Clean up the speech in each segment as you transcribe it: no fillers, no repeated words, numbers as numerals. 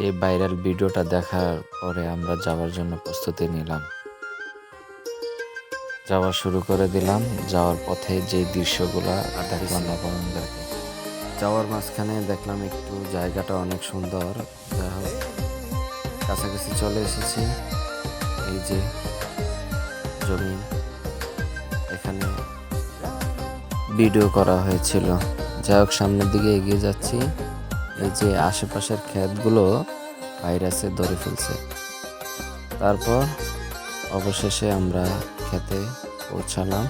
সেই ভাইরাল ভিডিওটা দেখার পরে আমরা যাওয়ার জন্য প্রস্তুতি নিলাম। যাওয়া শুরু করে দিলাম। যাওয়ার পথে যে দৃশ্যগুলা দেখলাম আপনাদেরকে, যাওয়ার মাঝখানে দেখলাম একটু জায়গাটা অনেক সুন্দর। যাই হোক, কাছাকাছি চলে এসেছি। এই যে জমি, এখানে ভিডিও করা হয়েছিল। যাই হোক, সামনের দিকে এগিয়ে যাচ্ছি। এই যে আশেপাশের ক্ষেতগুলো ভাইরাসে ধরে ফেলছে। তারপর অবশেষে আমরা খেতে পৌঁছালাম।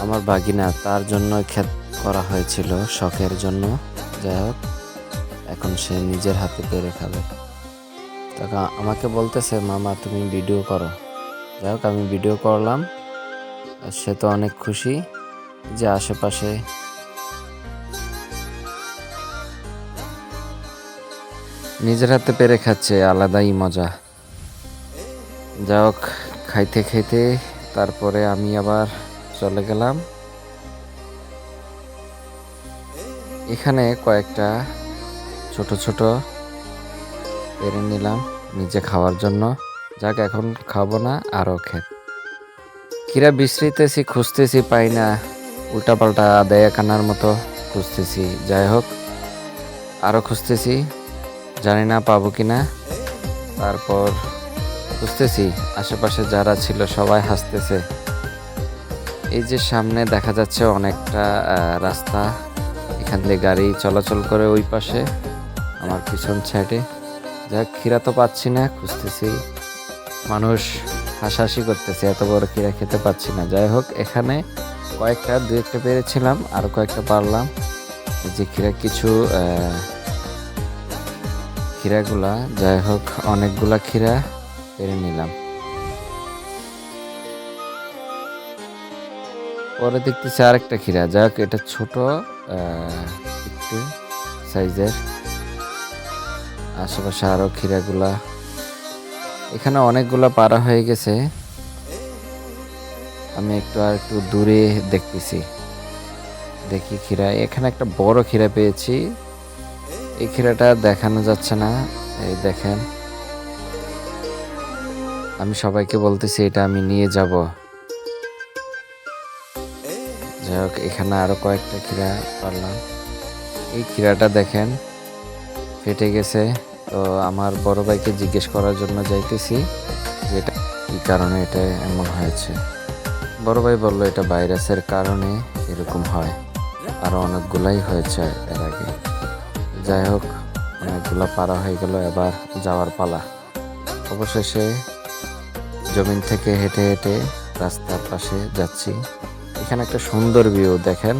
আমার বাগিনা, তার জন্য ক্ষেত করা হয়েছিল শখের জন্য। যাই হোক, এখন সে নিজের হাতে পেরে খাবে। তখন আমাকে বলতেছে, মামা তুমি ভিডিও করো। যাই হোক, আমি ভিডিও করলাম। আর সে তো অনেক খুশি যে আশেপাশে নিজের হাতে পেরে খাচ্ছে, আলাদাই মজা। যাই হোক, খাইতে খাইতে তারপরে আমি আবার চলে গেলাম। এখানে কয়েকটা ছোট ছোট পেরে নিলাম নিজে খাওয়ার জন্য। যাক, এখন খাবো না, আরও খেত খিরা বিশ্রিতেছি, খুঁজতেছি, পাই না। উল্টাপাল্টা আদায়া কানার মতো খুঁজতেছি। যাই হোক, আরও খুঁজতেছি, জানি না পাবো কিনা। তারপর খুঁজতেছি, আশেপাশে যারা ছিল সবাই হাসতেছে। এই যে সামনে দেখা যাচ্ছে অনেকটা রাস্তা, এখান দিয়ে গাড়ি চলাচল করে ওই পাশে আমার পিছন সাইডে। যাক, খিরা তো পাচ্ছি না, খুঁজতেছি। মানুষ হাসাহাসি করতেছে, এত বড় খিরা খেতে পাচ্ছি না। যাই হোক, এখানে কয়েকটা দু একটা পেরেছিলাম, আরো কয়েকটা পারলাম। এই যে খিরা, কিছু খিরাগুলা, যাই হোক অনেকগুলা খিরা পেরে নিলাম। পরে দেখতেছি আরেকটা খিরা। যাই হোক, এটা ছোট একটু সাইজের। আশেপাশে আরো খিরাগুলা, এখানে অনেকগুলা পারা হয়ে গেছে। আমি আর একটু দূরে দেখতেছি, দেখি খিরা। এখানে একটা বড় খিরা পেয়েছি। এই খিরাটা দেখানো যাচ্ছে না, এই দেখেন। আমি সবাইকে বলতেছি এটা আমি নিয়ে যাব। যাই হোক, এখানে আরো কয়েকটা খিরা পারলাম। এই খিরাটা দেখেন, ফেটে গেছে। তো আমার বড় ভাইকে জিজ্ঞেস করার জন্য যাইতেছি যে এটা কি কারণে এটা এমন হয়েছে। বড় ভাই বললো এটা ভাইরাসের কারণে এরকম হয়। আরো অনেকগুলাই হয়েছে এর আগে। যাই হোক, অনেকগুলা পারা হয়ে গেল, এবার যাওয়ার পালা। অবশেষে জমিন থেকে হেঁটে হেঁটে রাস্তার পাশে যাচ্ছি। এখানে একটা সুন্দর ভিউ দেখেন।